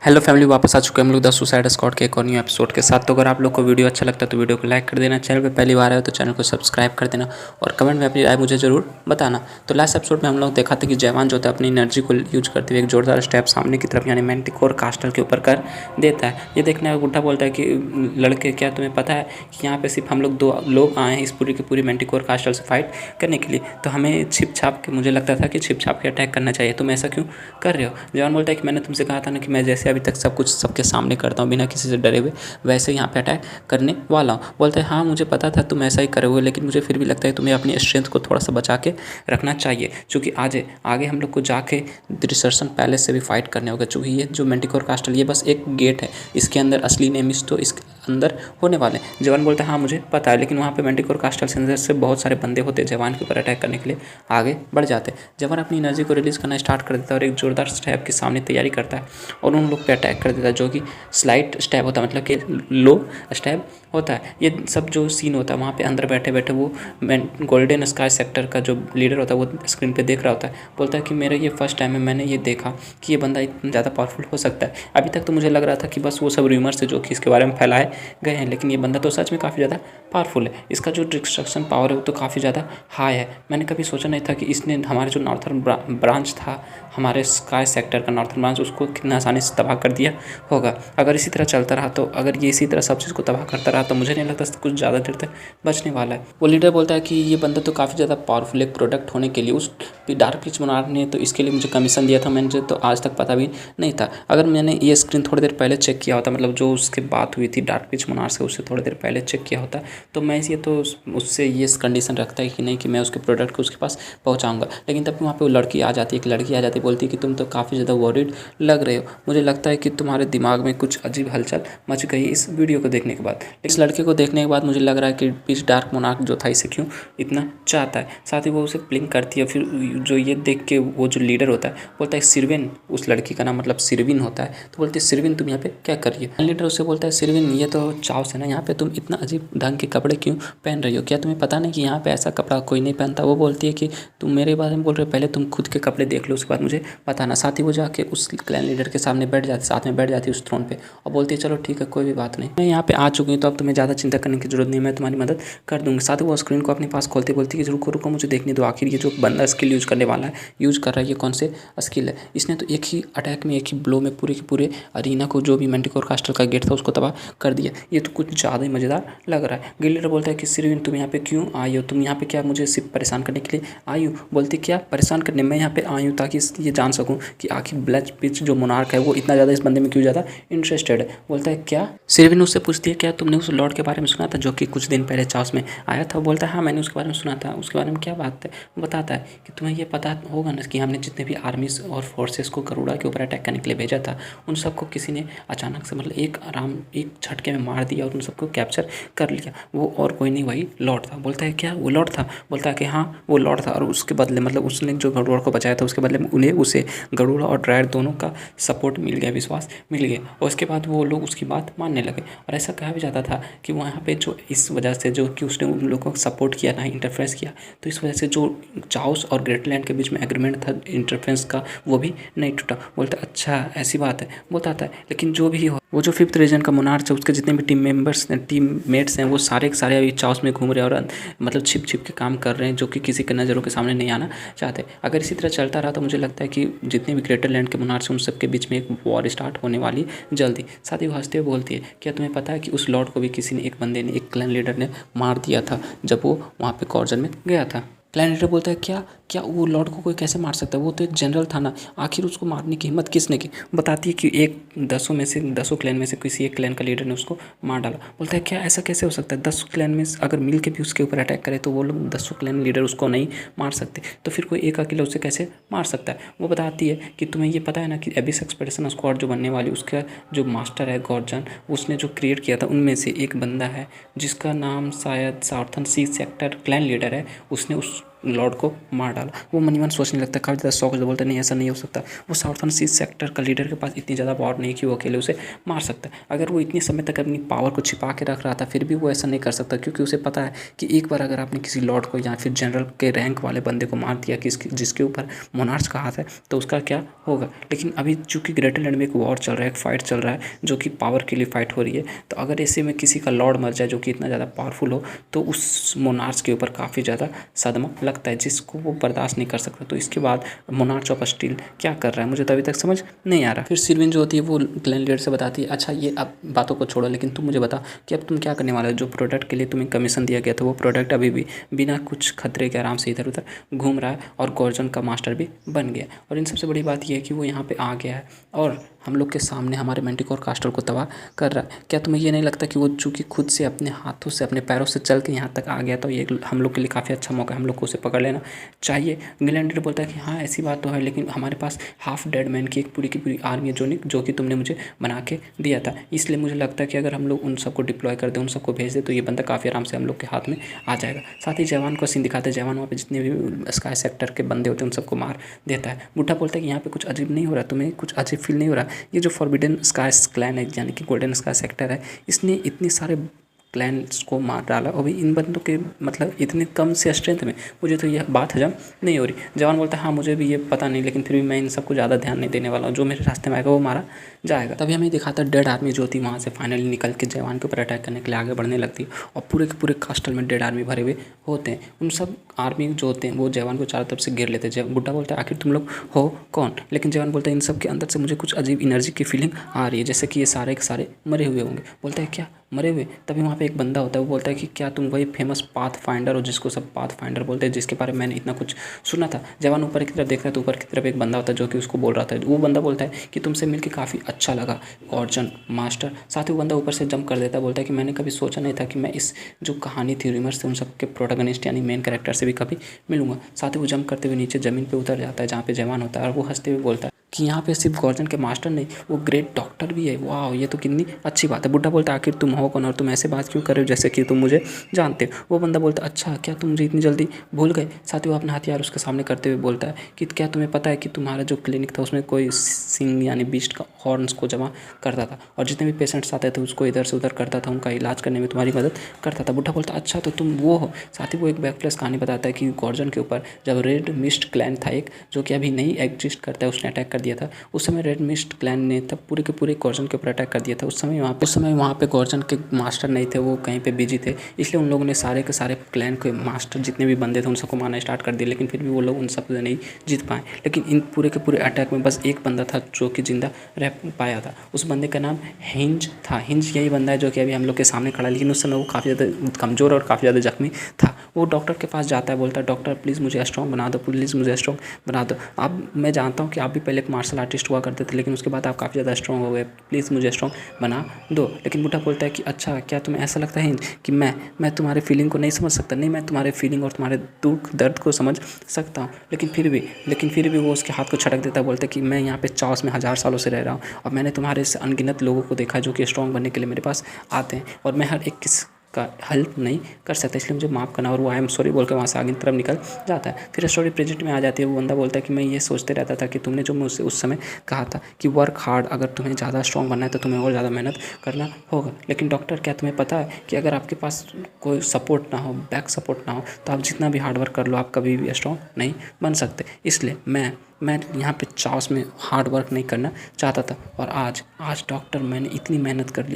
Hello family, वापस आ चुके हैं हम लोग द सुसाइड स्क्वाड के एक और न्यू एपिसोड के साथ। तो अगर आप लोग को वीडियो अच्छा लगता है तो वीडियो को लाइक कर देना, चैनल पे पहली बार आए हो तो चैनल को सब्सक्राइब कर देना और कमेंट में अपनी राय मुझे ज़रूर बताना। तो लास्ट एपिसोड में हम लोग देखा था कि जवान जो था अपनी एनर्जी को यूज करते हुए एक जोरदार स्टेप सामने की तरफ यानी मैंटिकोर कास्टल के ऊपर कर देता है। ये देखने का गुड्डा बोलता है कि लड़के, क्या तुम्हें पता है कि यहाँ पे सिर्फ हम लोग 2 लोग आए हैं इस पूरी की पूरी मैंटिकोर कास्टल से फाइट करने के लिए, तो हमें छिप छाप के, मुझे लगता था कि छिप छाप के अटैक करना चाहिए, तुम ऐसा क्यों कर रहे हो। जवान बोलता है कि मैंने तुमसे कहा था ना कि मैं जैसे अभी तक सब कुछ सबके सामने करता हूँ बिना किसी से डरे हुए, वैसे यहाँ पे अटैक करने वाला हूँ। बोलता है हाँ मुझे पता था तुम ऐसा ही करोगे, लेकिन मुझे फिर भी लगता है तुम्हें अपनी स्ट्रेंथ को थोड़ा सा बचा के रखना चाहिए, क्योंकि आज आगे हम लोग को जाके डिसर्शन पैलेस से भी फाइट करने होगा। चूँकि ये जो मैंटिकोर कास्टल ये बस एक गेट है, इसके अंदर असली नेमिस तो इसके अंदर होने वाले हैं। जवान बोलता है हाँ मुझे पता है, लेकिन वहाँ पे मैंटिकोर कास्टल से अंदर से बहुत सारे बंदे होते हैं जवान के ऊपर अटैक करने के लिए आगे बढ़ जाते हैं। जवान अपनी एनर्जी को रिलीज़ करना स्टार्ट कर देता है और एक जोरदार स्टैब के सामने तैयारी करता है और उन लोग पे अटैक कर देता है, जो कि स्लाइट स्टैब होता है, मतलब कि लो स्टैब होता है। ये सब जो सीन होता है वहाँ पे अंदर बैठे बैठे वो गोल्डन स्काई सेक्टर का जो लीडर होता है वो स्क्रीन पे देख रहा होता है। बोलता है कि मेरा ये फर्स्ट टाइम है, मैंने ये देखा कि ये बंदा इतना ज़्यादा पावरफुल हो सकता है। अभी तक तो मुझे लग रहा था कि बस वो सब रूमर्स है जो कि इसके बारे में फैलाए गए हैं, लेकिन ये बंदा तो सच में काफ़ी ज़्यादा पावरफुल है। इसका जो डिस्ट्रक्शन पावर है वो तो काफ़ी ज़्यादा हाई है। मैंने कभी सोचा नहीं था कि इसने हमारे जो नॉर्थर्न ब्रांच था, हमारे स्काई सेक्टर का नॉर्थर्न ब्रांच, उसको कितना आसानी से तबाह कर दिया होगा। अगर इसी तरह चलता रहा तो, अगर ये इसी तरह सब चीज़ को तबाह करता रहा तो मुझे नहीं लगता कुछ ज़्यादा देर तक बचने वाला है। वो लीडर बोलता है कि ये बंदा तो काफ़ी ज़्यादा पावरफुल एक प्रोडक्ट होने के लिए, उस डार्क पिच मोनार्क ने तो इसके लिए मुझे कमीशन दिया था, मुझे तो आज तक पता भी नहीं था। अगर मैंने ये स्क्रीन थोड़ी देर पहले चेक किया होता, मतलब जो उसके बात हुई थी डार्क पिच मोनार्क से, उससे थोड़ी देर पहले चेक किया होता, तो मैं ये तो उससे ये कंडीशन रखता है कि नहीं कि मैं उसके प्रोडक्ट को उसके पास पहुँचाऊँगा। लेकिन तब वहाँ पर वो लड़की आ जाती है, एक लड़की आ जाती है, बोलती है कि तुम तो काफ़ी ज़्यादा वरीड लग रहे हो, मुझे लगता है कि तुम्हारे दिमाग में कुछ अजीब हलचल मच गई इस वीडियो को देखने के बाद। इस लड़के को देखने के बाद मुझे लग रहा है कि पिच डार्क मोनार्क जो था इसे क्यों इतना चाहता है। साथ ही वो उसे ब्लिंक करती है, फिर जो ये देख के वो जो लीडर होता है बोलता है सिरविन, उस लड़की का नाम मतलब सिरविन होता है, तो बोलती है सिरविन तुम यहाँ पे क्या कर रही है। लीडर उसे बोलता है सिरविन ये तो चाव है ना, यहाँ पे तुम इतना अजीब ढंग के कपड़े क्यों पहन रही हो, क्या तुम्हें पता नहीं कि यहाँ पे ऐसा कपड़ा कोई नहीं पहनता। वो बोलती है कि तुम मेरे बारे में बोल रहे हो, पहले तुम खुद के कपड़े देख लो उसके बाद मुझे बताना। साथ ही वो जाके उस क्लैन लीडर के सामने बैठ जाती, साथ में बैठ जाती है उस थ्रोन पे और बोलती है चलो ठीक है कोई भी बात नहीं, मैं यहाँ पे आ चुकी हूँ तो अब तुम्हें ज़्यादा चिंता करने की जरूरत नहीं है, मैं तुम्हारी मदद कर दूँगी। साथ ही वो स्क्रीन को अपने पास खोलते बोलती है कि रुको रुको मुझे देखने दो, आखिर ये जो बंदा स्किल यूज़ करने वाला है, यूज़ कर रहा है, ये कौन से स्किल है। इसने तो एक ही अटैक में, एक ही ब्लो में पूरे के पूरे अरीना को, जो भी मैंटिकोर कास्टल का गेट था उसको तबाह कर दिया। ये तो कुछ ज़्यादा ही मज़ेदार लग रहा है। गिल्ड लीडर बोलता है कि सिरविन तुम यहाँ पे क्यों आई हो, तुम यहाँ पे क्या मुझे सिर्फ परेशान करने के लिए आई हो। बोलती क्या परेशान करने, मैं यहाँ पे आई हूँ ताकि ये जान सकूँ कि आखिर ब्लैक पिच जो मोनार्क है वो इतना ज़्यादा इस बंदे में क्यों ज़्यादा इंटरेस्टेड है। बोलता है क्या, सिरविन उससे पूछती है क्या तुमने उस लॉर्ड के बारे में सुना था जो कि कुछ दिन पहले चाउस में आया था। बोलता है हाँ मैंने उसके बारे में सुना था, उसके बारे में क्या बात है। वो बताता है कि तुम्हें ये पता होगा ना कि हमने जितने भी आर्मीज और फोर्सेस को गरुड़ा के ऊपर अटैक करने के लिए भेजा था, उन सबको किसी ने अचानक से, मतलब एक झटके में मार दिया और उन सबको कैप्चर कर लिया। वो और कोई नहीं, वही लॉर्ड था। बोलता है क्या वो लॉर्ड था। बोलता है कि हाँ वो लॉर्ड था, और उसके बदले, मतलब उसने जो गरुड़ को बचाया था उसके बदले में उन्हें, उसे गरुड़ा और ड्राइड दोनों का सपोर्ट मिल गया, विश्वास मिल गया, और उसके बाद वो लोग उसकी बात मानने लगे। और ऐसा कहा भी जाता था कि वहाँ पे जो इस वजह से जो कि उसने उन लोगों को सपोर्ट किया, ना इंटरफेरेंस किया, तो इस वजह से जो चाउस और ग्रेटलैंड के बीच में एग्रीमेंट था इंटरफेरेंस का, वो भी नहीं टूटा। बोलता अच्छा ऐसी बात है। बताता है लेकिन जो भी हो, वो जो 5th रीजन का मोनार्क है उसके जितने भी टीममेट्स हैं वो सारे के सारे अभी चाउस में घूम रहे हैं और मतलब छिप छिप के काम कर रहे हैं, जो कि किसी के नज़रों के सामने नहीं आना चाहते। अगर इसी तरह चलता रहा तो मुझे लगता है कि जितने भी ग्रेटर लैंड के मोनार्क्स हैं उन सबके बीच में एक वॉर स्टार्ट होने वाली जल्दी। साथ ही वो हंसते हुए बोलती है क्या तुम्हें पता है कि उस लॉर्ड को भी किसी ने, एक बंदे ने, एक क्लैन लीडर ने मार दिया था जब वो वहाँ पे कॉर्जन में गया था। क्लैन लीडर बोलता है क्या क्या वो लॉर्ड को कोई कैसे मार सकता है, वो तो एक जनरल था ना, आखिर उसको मारने की हिम्मत किसने की। बताती है कि एक 10 क्लैन में से किसी एक क्लैन का लीडर ने उसको मार डाला। बोलता है क्या ऐसा कैसे हो सकता है, 10 क्लैन में अगर मिल के भी उसके ऊपर अटैक करे तो वो लोग 10 क्लैन लीडर उसको नहीं मार सकते, तो फिर कोई एक अकेला उसे कैसे मार सकता है। वो बताती है कि तुम्हें ये पता है ना कि एबिस एक्सपेडिशन स्क्वाड जो बनने वाली, उसका जो मास्टर है गॉर्जन, उसने जो क्रिएट किया था उनमें से एक बंदा है जिसका नाम शायद सार्थन सी सेक्टर क्लैन लीडर है, उसने उस लॉर्ड को मार डाला। वो मन ही मन सोचने लगता है, काफ़ी ज़्यादा शौक बोलता है नहीं ऐसा नहीं हो सकता, वो साउथर्न सी सेक्टर का लीडर के पास इतनी ज़्यादा पावर नहीं कि वो अकेले उसे मार सकता है। अगर वो इतने समय तक अपनी पावर को छिपा के रख रहा था फिर भी वो ऐसा नहीं कर सकता, क्योंकि उसे पता है कि एक बार अगर आपने किसी लॉर्ड को या फिर जनरल के रैंक वाले बंदे को मार दिया जिसके ऊपर मोनार्च का हाथ है तो उसका क्या होगा। लेकिन अभी चूंकि ग्रेटर लैंड में एक वॉर चल रहा है, एक फाइट चल रहा है जो कि पावर के लिए फाइट हो रही है, तो अगर ऐसे में किसी का लॉर्ड मर जाए जो कि इतना ज़्यादा पावरफुल हो तो उस मोनार्च के ऊपर काफ़ी ज़्यादा सदमा लगता है जिसको वो बर्दाश्त नहीं कर सकता। तो इसके बाद मोनार्च ऑफ स्टील क्या कर रहा है मुझे तो अभी तक समझ नहीं आ रहा। फिर सिरविन जो होती है वो ग्लेनलियर से बताती है, अच्छा ये अब बातों को छोड़ो लेकिन तुम मुझे बता कि अब तुम क्या करने वाले हो। जो प्रोडक्ट के लिए तुम्हें कमीशन दिया गया था वो प्रोडक्ट अभी भी बिना कुछ खतरे के आराम से इधर उधर घूम रहा है और गॉर्जन का मास्टर भी बन गया। और इन सबसे बड़ी बात यह है कि वो यहाँ पे आ गया है और हम लोग के सामने हमारे मेंटिकोर कास्टर को तबाह कर रहा है। क्या तुम्हें ये नहीं लगता कि वो चूँकि खुद से अपने हाथों से अपने पैरों से चल के यहाँ तक आ गया तो ये हम लोग के लिए काफ़ी अच्छा मौका है, हम लोग को उसे पकड़ लेना चाहिए। ग्लेनलियर बोलता है कि हाँ ऐसी बात तो है, लेकिन हमारे पास हाफ डेड मैन की एक पूरी की पूरी आर्मी है जो कि तुमने मुझे बना के दिया था, इसलिए मुझे लगता है कि अगर हम लोग उन सबको डिप्लॉय कर दें, उन सबको भेज दें तो ये बंदा काफ़ी आराम से हम लोग के हाथ में आ जाएगा। साथ ही जवान को सीन दिखाते हैं, जवान वहाँ पे जितने भी स्काई सेक्टर के बंदे होते हैं उन सबको मार देता है। बुढ़ा बोलता है कि यहाँ पे कुछ अजीब नहीं हो रहा, तुम्हें कुछ अजीब फील नहीं हो रहा। ये जो फॉरबिडन स्काई क्लैन है यानी कि गोल्डन स्काई सेक्टर है, इसने इतने सारे क्लैंस को मार डाला और भी इन बंदों के मतलब इतने कम से स्ट्रेंथ में, मुझे तो यह बात हजम नहीं हो रही। जवान बोलता है हाँ मुझे भी ये पता नहीं, लेकिन फिर भी मैं इन सबको ज़्यादा ध्यान नहीं देने वाला हूँ, जो मेरे रास्ते में आएगा वो मारा जाएगा। तभी हमें दिखाता है डेड आर्मी जो थी वहाँ से फाइनली निकल के जवान के ऊपर अटैक करने के लिए आगे बढ़ने लगती है और पूरे के पूरे कास्टल में डेड आर्मी भरे हुए होते हैं। उन सब आर्मी जो होते हैं वो जवान को चारों तरफ से घेर लेते हैं। बुड्ढा बोलता है आखिर तुम लोग हो कौन, लेकिन जवान बोलता है इन सब के अंदर से मुझे कुछ अजीब एनर्जी की फीलिंग आ रही है, जैसे कि ये सारे के सारे मरे हुए होंगे। बोलता है क्या मरे हुए। तभी वहाँ पे एक बंदा होता है, वो बोलता है कि क्या तुम वही फेमस पाथ फाइंडर हो जिसको सब पाथ फाइंडर बोलते हैं, जिसके बारे में मैंने इतना कुछ सुना था। जवान ऊपर की तरफ देख रहा है तो ऊपर की तरफ एक बंदा होता है जो कि उसको बोल रहा था। वो बंदा बोलता है कि तुमसे मिलकर काफ़ी अच्छा लगा गॉर्जन मास्टर। साथ ही वो बंदा ऊपर से जंप कर देता है, बोलता है कि मैंने कभी सोचा नहीं था कि मैं इस जो कहानी थी रिमर्स से उन सब के प्रोटोगनिस्ट यानी मेन कैरेक्टर से भी कभी मिलूंगा। साथ ही वो जंप करते हुए नीचे ज़मीन पर उतर जाता है जहाँ पे जवान होता है और वो हंसते हुए बोलता है कि यहाँ पे सिर्फ गॉर्जन के मास्टर नहीं वो ग्रेट डॉक्टर भी है। वाह ये तो कितनी अच्छी बात है। बुड्ढा बोलता है आखिर तुम हो कौन और तुम ऐसे बात क्यों कर रहे हो जैसे कि तुम मुझे जानते हो। वो बंदा बोलता है अच्छा क्या तुम मुझे इतनी जल्दी भूल गए। साथ ही वो अपना हथियार उसके सामने करते हुए बोलता है कि क्या तुम्हें पता है कि तुम्हारा जो क्लिनिक था उसमें कोई सिंग यानी बीस्ट का हॉर्न्स को जमा करता था और जितने भी पेशेंट्स आते थे उसको इधर से उधर करता था, उनका इलाज करने में तुम्हारी मदद करता था। बुड्ढा बोलता अच्छा तो तुम वो हो। साथ ही वो एक बैकफ्लैश कहानी बताता है कि गॉर्जन के ऊपर जब रेड मिस्ट क्लैन था एक जो कि अभी नहीं एग्जिस्ट करता है, उसने अटैक कर दिया था। उस समय रेड मिस्ट क्लैन ने तब पूरे के पूरे गॉर्जन के ऊपर अटैक कर दिया था। उस समय वहाँ पे गॉर्जन के मास्टर नहीं थे, वो कहीं पे बिजी थे, इसलिए उन लोगों ने सारे के सारे क्लैन के मास्टर जितने भी बंदे थे उन सबको मारना स्टार्ट कर दिया, लेकिन फिर भी वो लोग उन सब से नहीं जीत पाए। लेकिन इन पूरे के पूरे अटैक में बस एक बंदा था जो कि जिंदा रह पाया था। उस बंदे का नाम हिंज था। हिंज यही बंदा है जो कि अभी हम लोग के सामने खड़ा है, लेकिन उस समय वो काफ़ी ज़्यादा कमज़ोर और काफ़ी ज़्यादा जख्मी था। वो डॉक्टर के पास जाता है, बोलता है डॉक्टर प्लीज़ मुझे स्ट्रॉन्ग बना दो, प्लीज़ मुझे स्ट्रॉन्ग बना दो। अब मैं जानता हूँ कि आप भी पहले एक मार्शल आर्टिस्ट हुआ करते थे, लेकिन उसके बाद आप काफ़ी ज़्यादा स्ट्रॉन्ग हो गए, प्लीज़ मुझे स्ट्रॉन्ग बना दो। लेकिन बुड्ढा बोलता है कि अच्छा क्या तुम्हें ऐसा लगता है कि मैं तुम्हारे फीलिंग को नहीं समझ सकता। नहीं, मैं तुम्हारे फीलिंग और तुम्हारे दुख दर्द को समझ सकता हूँ, लेकिन फिर भी वो उसके हाथ को छटक देता है। बोलता है कि मैं यहाँ पे चाओस में 1000 सालों से रह रहा हूँ और मैंने तुम्हारे से अनगिनत लोगों को देखा जो कि स्ट्रॉन्ग बनने के लिए मेरे पास आते हैं और मैं हर एक का हेल्प नहीं कर सकता, इसलिए मुझे माफ़ करना। और वो आई एम सॉरी बोल के वहाँ से आगे की तरफ निकल जाता है। फिर स्टोरी प्रेजेंट में आ जाती है। वो बंदा बोलता है कि मैं ये सोचते रहता था कि तुमने जो मुझसे उस समय कहा था कि वर्क हार्ड, अगर तुम्हें ज़्यादा स्ट्रॉन्ग बनना है तो तुम्हें और ज़्यादा मेहनत करना होगा। लेकिन डॉक्टर क्या तुम्हें पता है कि अगर आपके पास कोई सपोर्ट ना हो, बैक सपोर्ट ना हो, तो आप जितना भी हार्ड वर्क कर लो आप कभी भी स्ट्रॉन्ग नहीं बन सकते। इसलिए मैं यहाँ पे चाओस में हार्ड वर्क नहीं करना चाहता था और आज डॉक्टर मैंने इतनी मेहनत कर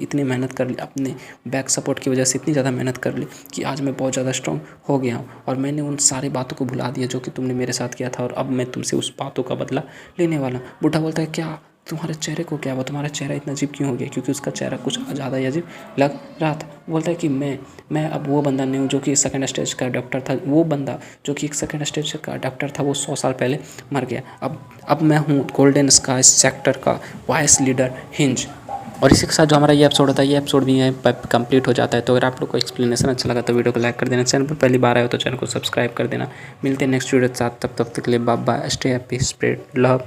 ली अपने बैक सपोर्ट की वजह से, इतनी ज़्यादा मेहनत कर ली कि आज मैं बहुत ज़्यादा स्ट्रॉन्ग हो गया हूँ और मैंने उन सारी बातों को भुला दिया जो कि तुमने मेरे साथ किया था और अब मैं तुमसे उस बातों का बदला लेने वाला हूँ। बुढ़ा बोलता है क्या तुम्हारे चेहरे को क्या हुआ, तुम्हारा चेहरा इतना अजीब क्यों हो गया, क्योंकि उसका चेहरा कुछ ज़्यादा ही अजीब लग रहा था। बोलता है कि मैं अब वो बंदा नहीं हूँ जो कि सेकंड स्टेज का डॉक्टर था। वो बंदा जो कि एक सेकंड स्टेज का डॉक्टर था वो 100 साल पहले मर गया। अब मैं हूँ गोल्डन स्काई सेक्टर का वाइस लीडर हिंज। और इसी के साथ जो हमारा ये एपिसोड होता है ये एपिसोड भी यहाँ कंप्लीट हो जाता है। तो अगर आप लोग को एक्सप्लेनेशन अच्छा लगा तो वीडियो को लाइक कर देना, चैनल पर पहली बार आए हो तो चैनल को सब्सक्राइब कर देना। मिलते हैं नेक्स्ट वीडियो के साथ, तब तक के लिए bye bye, stay happy, spread love.